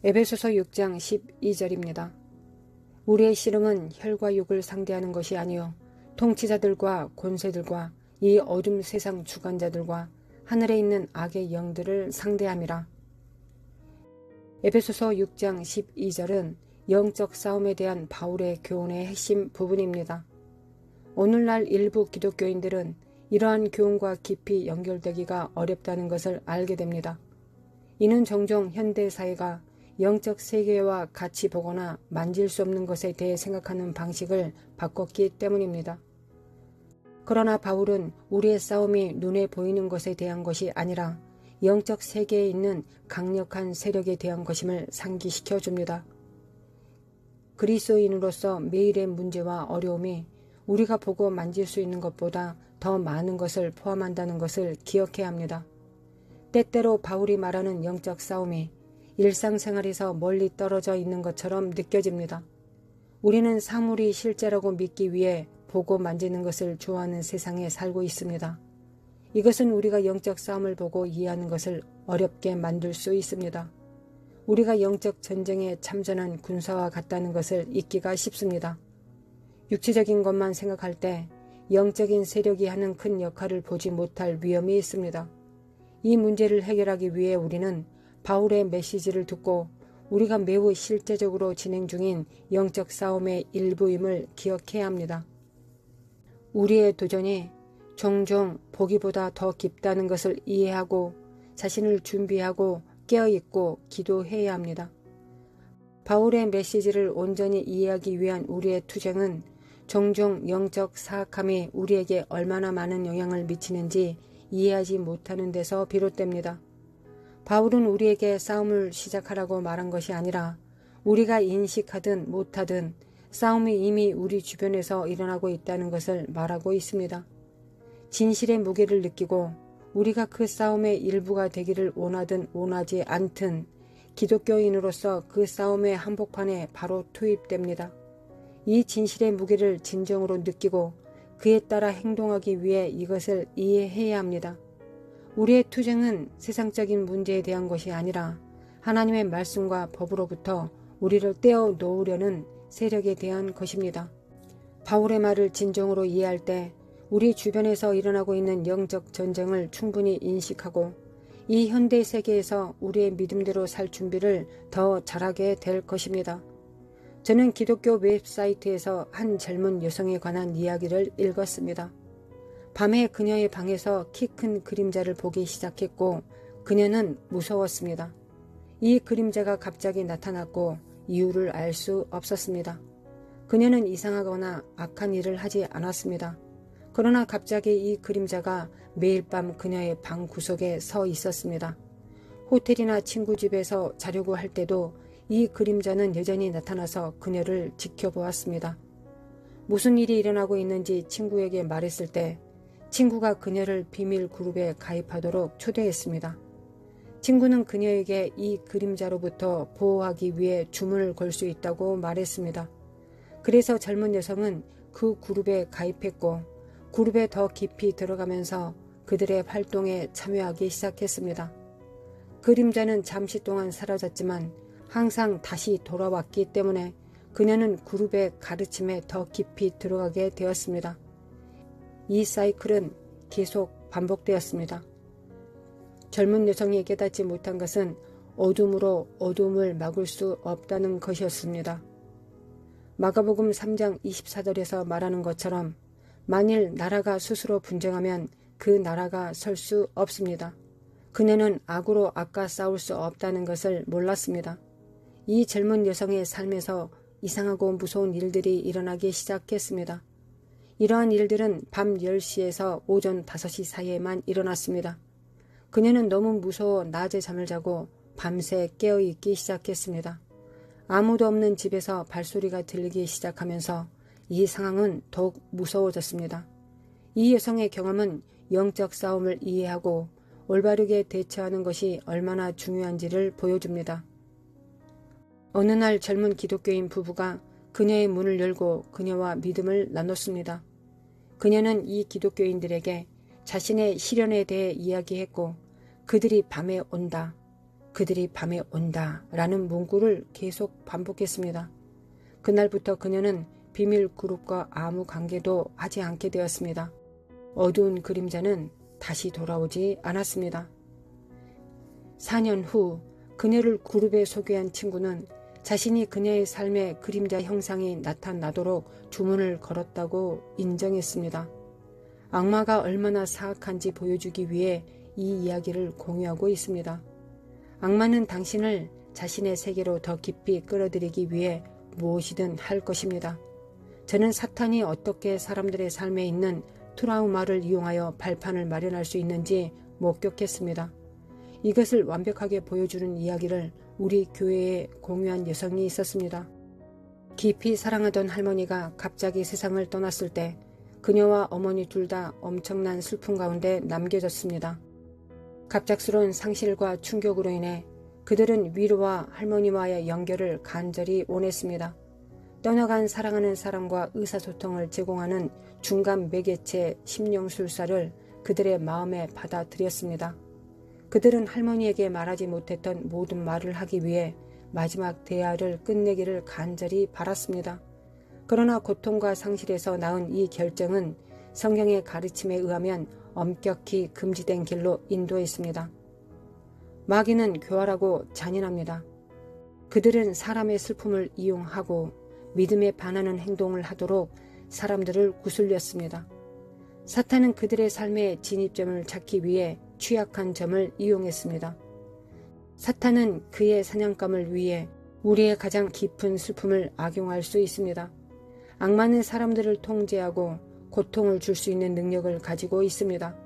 에베소서 6장 12절입니다. 우리의 씨름은 혈과 육을 상대하는 것이 아니요 통치자들과 권세들과 이 어둠 세상 주관자들과 하늘에 있는 악의 영들을 상대함이라. 에베소서 6장 12절은 영적 싸움에 대한 바울의 교훈의 핵심 부분입니다. 오늘날 일부 기독교인들은 이러한 교훈과 깊이 연결되기가 어렵다는 것을 알게 됩니다. 이는 종종 현대 사회가 영적 세계와 같이 보거나 만질 수 없는 것에 대해 생각하는 방식을 바꿨기 때문입니다. 그러나 바울은 우리의 싸움이 눈에 보이는 것에 대한 것이 아니라 영적 세계에 있는 강력한 세력에 대한 것임을 상기시켜 줍니다. 그리스도인으로서 매일의 문제와 어려움이 우리가 보고 만질 수 있는 것보다 더 많은 것을 포함한다는 것을 기억해야 합니다. 때때로 바울이 말하는 영적 싸움이 일상생활에서 멀리 떨어져 있는 것처럼 느껴집니다. 우리는 사물이 실제라고 믿기 위해 보고 만지는 것을 좋아하는 세상에 살고 있습니다. 이것은 우리가 영적 싸움을 보고 이해하는 것을 어렵게 만들 수 있습니다. 우리가 영적 전쟁에 참전한 군사와 같다는 것을 잊기가 쉽습니다. 육체적인 것만 생각할 때 영적인 세력이 하는 큰 역할을 보지 못할 위험이 있습니다. 이 문제를 해결하기 위해 우리는 바울의 메시지를 듣고 우리가 매우 실제적으로 진행 중인 영적 싸움의 일부임을 기억해야 합니다. 우리의 도전이 종종 보기보다 더 깊다는 것을 이해하고 자신을 준비하고 깨어있고 기도해야 합니다. 바울의 메시지를 온전히 이해하기 위한 우리의 투쟁은 종종 영적 사악함이 우리에게 얼마나 많은 영향을 미치는지 이해하지 못하는 데서 비롯됩니다. 바울은 우리에게 싸움을 시작하라고 말한 것이 아니라 우리가 인식하든 못하든 싸움이 이미 우리 주변에서 일어나고 있다는 것을 말하고 있습니다. 진실의 무게를 느끼고 우리가 그 싸움의 일부가 되기를 원하든 원하지 않든 기독교인으로서 그 싸움의 한복판에 바로 투입됩니다. 이 진실의 무게를 진정으로 느끼고 그에 따라 행동하기 위해 이것을 이해해야 합니다. 우리의 투쟁은 세상적인 문제에 대한 것이 아니라 하나님의 말씀과 법으로부터 우리를 떼어 놓으려는 세력에 대한 것입니다. 바울의 말을 진정으로 이해할 때 우리 주변에서 일어나고 있는 영적 전쟁을 충분히 인식하고 이 현대 세계에서 우리의 믿음대로 살 준비를 더 잘하게 될 것입니다. 저는 기독교 웹사이트에서 한 젊은 여성에 관한 이야기를 읽었습니다. 밤에 그녀의 방에서 키 큰 그림자를 보기 시작했고 그녀는 무서웠습니다. 이 그림자가 갑자기 나타났고 이유를 알 수 없었습니다. 그녀는 이상하거나 악한 일을 하지 않았습니다. 그러나 갑자기 이 그림자가 매일 밤 그녀의 방 구석에 서 있었습니다. 호텔이나 친구 집에서 자려고 할 때도 이 그림자는 여전히 나타나서 그녀를 지켜보았습니다. 무슨 일이 일어나고 있는지 친구에게 말했을 때 친구가 그녀를 비밀 그룹에 가입하도록 초대했습니다. 친구는 그녀에게 이 그림자로부터 보호하기 위해 주문을 걸 수 있다고 말했습니다. 그래서 젊은 여성은 그 그룹에 가입했고 그룹에 더 깊이 들어가면서 그들의 활동에 참여하기 시작했습니다. 그림자는 잠시 동안 사라졌지만 항상 다시 돌아왔기 때문에 그녀는 그룹의 가르침에 더 깊이 들어가게 되었습니다. 이 사이클은 계속 반복되었습니다. 젊은 여성이 깨닫지 못한 것은 어둠으로 어둠을 막을 수 없다는 것이었습니다. 마가복음 3장 24절에서 말하는 것처럼 만일 나라가 스스로 분쟁하면 그 나라가 설 수 없습니다. 그녀는 악으로 악과 싸울 수 없다는 것을 몰랐습니다. 이 젊은 여성의 삶에서 이상하고 무서운 일들이 일어나기 시작했습니다. 이러한 일들은 밤 10시에서 오전 5시 사이에만 일어났습니다. 그녀는 너무 무서워 낮에 잠을 자고 밤새 깨어있기 시작했습니다. 아무도 없는 집에서 발소리가 들리기 시작하면서 이 상황은 더욱 무서워졌습니다. 이 여성의 경험은 영적 싸움을 이해하고 올바르게 대처하는 것이 얼마나 중요한지를 보여줍니다. 어느 날 젊은 기독교인 부부가 그녀의 문을 열고 그녀와 믿음을 나눴습니다. 그녀는 이 기독교인들에게 자신의 시련에 대해 이야기했고 그들이 밤에 온다. 그들이 밤에 온다 라는 문구를 계속 반복했습니다. 그날부터 그녀는 비밀 그룹과 아무 관계도 하지 않게 되었습니다. 어두운 그림자는 다시 돌아오지 않았습니다. 4년 후 그녀를 그룹에 소개한 친구는 자신이 그녀의 삶의 그림자 형상이 나타나도록 주문을 걸었다고 인정했습니다. 악마가 얼마나 사악한지 보여주기 위해 이 이야기를 공유하고 있습니다. 악마는 당신을 자신의 세계로 더 깊이 끌어들이기 위해 무엇이든 할 것입니다. 저는 사탄이 어떻게 사람들의 삶에 있는 트라우마를 이용하여 발판을 마련할 수 있는지 목격했습니다. 이것을 완벽하게 보여주는 이야기를 우리 교회에 공유한 여성이 있었습니다. 깊이 사랑하던 할머니가 갑자기 세상을 떠났을 때 그녀와 어머니 둘 다 엄청난 슬픔 가운데 남겨졌습니다. 갑작스러운 상실과 충격으로 인해 그들은 위로와 할머니와의 연결을 간절히 원했습니다. 떠나간 사랑하는 사람과 의사소통을 제공하는 중간 매개체 심령술사를 그들의 마음에 받아들였습니다. 그들은 할머니에게 말하지 못했던 모든 말을 하기 위해 마지막 대화를 끝내기를 간절히 바랐습니다. 그러나 고통과 상실에서 낳은 이 결정은 성경의 가르침에 의하면 엄격히 금지된 길로 인도했습니다. 마귀는 교활하고 잔인합니다. 그들은 사람의 슬픔을 이용하고 믿음에 반하는 행동을 하도록 사람들을 구슬렸습니다. 사탄은 그들의 삶의 진입점을 찾기 위해 취약한 점을 이용했습니다. 사탄은 그의 사냥감을 위해 우리의 가장 깊은 슬픔을 악용할 수 있습니다. 악마는 사람들을 통제하고 고통을 줄 수 있는 능력을 가지고 있습니다.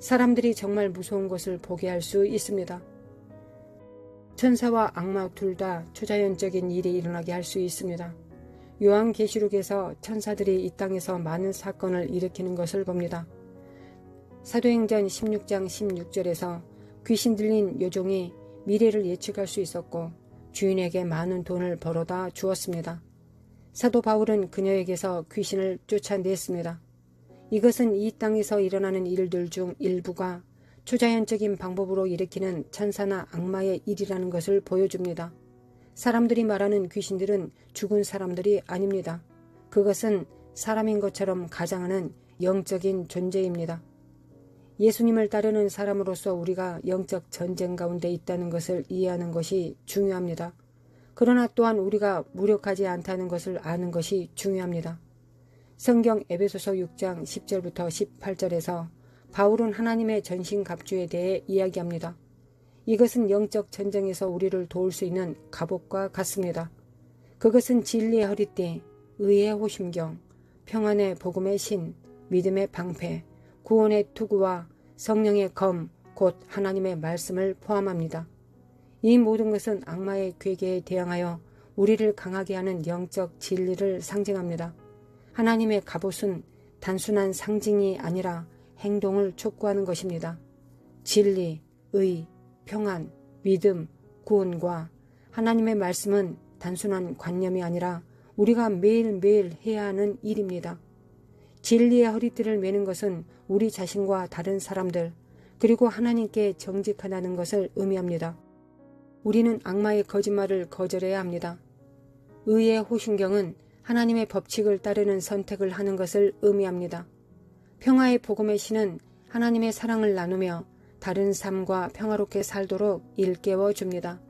사람들이 정말 무서운 것을 보게 할 수 있습니다. 천사와 악마 둘 다 초자연적인 일이 일어나게 할 수 있습니다. 요한계시록에서 천사들이 이 땅에서 많은 사건을 일으키는 것을 봅니다. 사도행전 16장 16절에서 귀신 들린 요종이 미래를 예측할 수 있었고 주인에게 많은 돈을 벌어다 주었습니다. 사도 바울은 그녀에게서 귀신을 쫓아냈습니다. 이것은 이 땅에서 일어나는 일들 중 일부가 초자연적인 방법으로 일으키는 천사나 악마의 일이라는 것을 보여줍니다. 사람들이 말하는 귀신들은 죽은 사람들이 아닙니다. 그것은 사람인 것처럼 가장하는 영적인 존재입니다. 예수님을 따르는 사람으로서 우리가 영적 전쟁 가운데 있다는 것을 이해하는 것이 중요합니다. 그러나 또한 우리가 무력하지 않다는 것을 아는 것이 중요합니다. 성경 에베소서 6장 10절부터 18절에서 바울은 하나님의 전신갑주에 대해 이야기합니다. 이것은 영적 전쟁에서 우리를 도울 수 있는 갑옷과 같습니다. 그것은 진리의 허리띠, 의의 호심경, 평안의 복음의 신, 믿음의 방패, 구원의 투구와 성령의 검, 곧 하나님의 말씀을 포함합니다. 이 모든 것은 악마의 괴계에 대항하여 우리를 강하게 하는 영적 진리를 상징합니다. 하나님의 갑옷은 단순한 상징이 아니라 행동을 촉구하는 것입니다. 진리, 의, 평안, 믿음, 구원과 하나님의 말씀은 단순한 관념이 아니라 우리가 매일매일 해야 하는 일입니다. 진리의 허리띠를 매는 것은 우리 자신과 다른 사람들 그리고 하나님께 정직하다는 것을 의미합니다. 우리는 악마의 거짓말을 거절해야 합니다. 의의 호신경은 하나님의 법칙을 따르는 선택을 하는 것을 의미합니다. 평화의 복음의 신은 하나님의 사랑을 나누며 다른 삶과 평화롭게 살도록 일깨워 줍니다.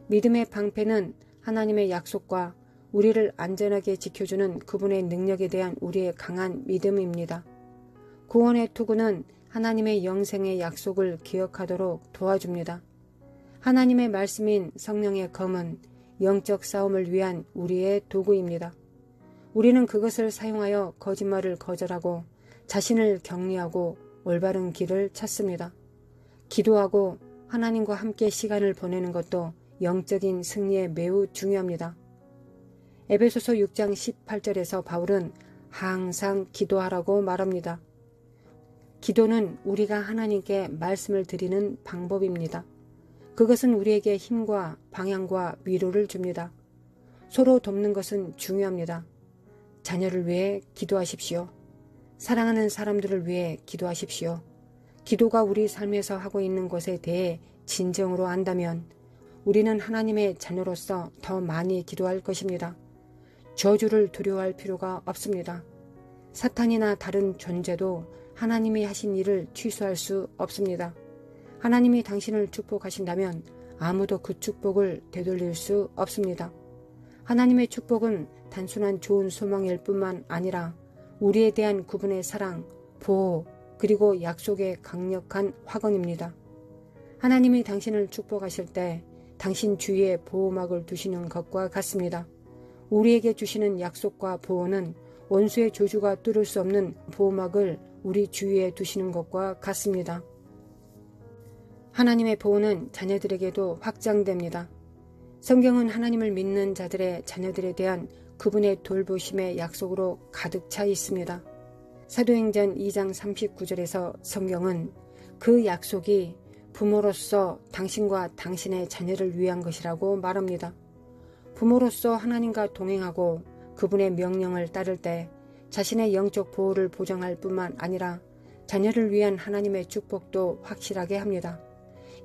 믿음의 방패는 하나님의 약속과 우리를 안전하게 지켜주는 그분의 능력에 대한 우리의 강한 믿음입니다. 구원의 투구는 하나님의 영생의 약속을 기억하도록 도와줍니다. 하나님의 말씀인 성령의 검은 영적 싸움을 위한 우리의 도구입니다. 우리는 그것을 사용하여 거짓말을 거절하고 자신을 격리하고 올바른 길을 찾습니다. 기도하고 하나님과 함께 시간을 보내는 것도 영적인 승리에 매우 중요합니다. 에베소서 6장 18절에서 바울은 항상 기도하라고 말합니다. 기도는 우리가 하나님께 말씀을 드리는 방법입니다. 그것은 우리에게 힘과 방향과 위로를 줍니다. 서로 돕는 것은 중요합니다. 자녀를 위해 기도하십시오. 사랑하는 사람들을 위해 기도하십시오. 기도가 우리 삶에서 하고 있는 것에 대해 진정으로 안다면 우리는 하나님의 자녀로서 더 많이 기도할 것입니다. 저주를 두려워할 필요가 없습니다. 사탄이나 다른 존재도 하나님이 하신 일을 취소할 수 없습니다. 하나님이 당신을 축복하신다면 아무도 그 축복을 되돌릴 수 없습니다. 하나님의 축복은 단순한 좋은 소망일 뿐만 아니라 우리에 대한 그분의 사랑, 보호, 그리고 약속의 강력한 확언입니다. 하나님이 당신을 축복하실 때 당신 주위에 보호막을 두시는 것과 같습니다. 우리에게 주시는 약속과 보호는 원수의 조주가 뚫을 수 없는 보호막을 우리 주위에 두시는 것과 같습니다. 하나님의 보호는 자녀들에게도 확장됩니다. 성경은 하나님을 믿는 자들의 자녀들에 대한 그분의 돌보심의 약속으로 가득 차 있습니다. 사도행전 2장 39절에서 성경은 그 약속이 부모로서 당신과 당신의 자녀를 위한 것이라고 말합니다. 부모로서 하나님과 동행하고 그분의 명령을 따를 때 자신의 영적 보호를 보장할 뿐만 아니라 자녀를 위한 하나님의 축복도 확실하게 합니다.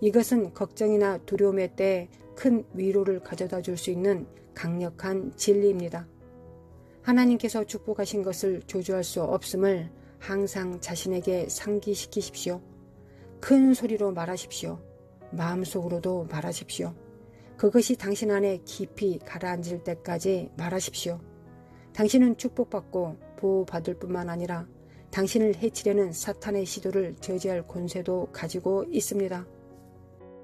이것은 걱정이나 두려움의 때에 큰 위로를 가져다 줄 수 있는 강력한 진리입니다. 하나님께서 축복하신 것을 조주할 수 없음을 항상 자신에게 상기시키십시오. 큰 소리로 말하십시오. 마음속으로도 말하십시오. 그것이 당신 안에 깊이 가라앉을 때까지 말하십시오. 당신은 축복받고 보호받을 뿐만 아니라 당신을 해치려는 사탄의 시도를 저지할 권세도 가지고 있습니다.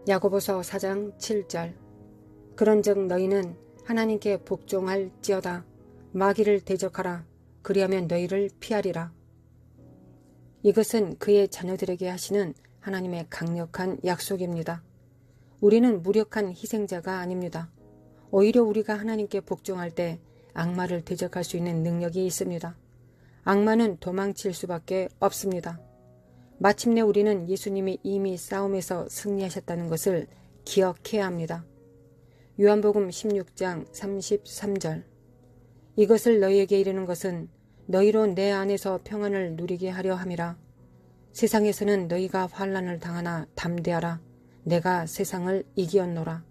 야고보서 4장 7절 그런즉 너희는 하나님께 복종할지어다. 마귀를 대적하라. 그리하면 너희를 피하리라. 이것은 그의 자녀들에게 하시는 하나님의 강력한 약속입니다. 우리는 무력한 희생자가 아닙니다. 오히려 우리가 하나님께 복종할 때 악마를 대적할 수 있는 능력이 있습니다. 악마는 도망칠 수밖에 없습니다. 마침내 우리는 예수님이 이미 싸움에서 승리하셨다는 것을 기억해야 합니다. 요한복음 16장 33절 이것을 너희에게 이르는 것은 너희로 내 안에서 평안을 누리게 하려 함이라. 세상에서는 너희가 환난을 당하나 담대하라. 내가 세상을 이기었노라.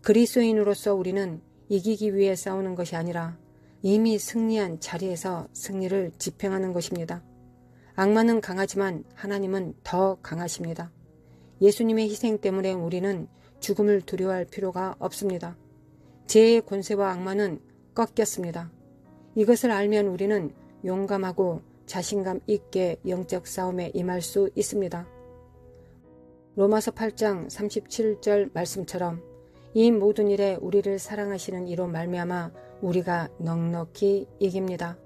그리스도인으로서 우리는 이기기 위해 싸우는 것이 아니라 이미 승리한 자리에서 승리를 집행하는 것입니다. 악마는 강하지만 하나님은 더 강하십니다. 예수님의 희생 때문에 우리는 죽음을 두려워할 필요가 없습니다. 죄의 권세와 악마는 꺾였습니다. 이것을 알면 우리는 용감하고 자신감 있게 영적 싸움에 임할 수 있습니다. 로마서 8장 37절 말씀처럼 이 모든 일에 우리를 사랑하시는 이로 말미암아 우리가 넉넉히 이깁니다.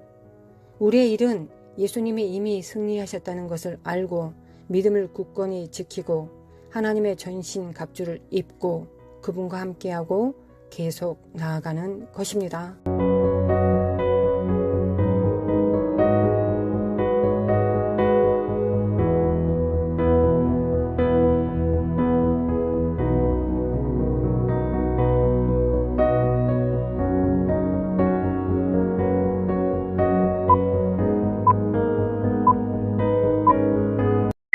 우리의 일은 예수님이 이미 승리하셨다는 것을 알고 믿음을 굳건히 지키고 하나님의 전신 갑주를 입고 그분과 함께하고 계속 나아가는 것입니다.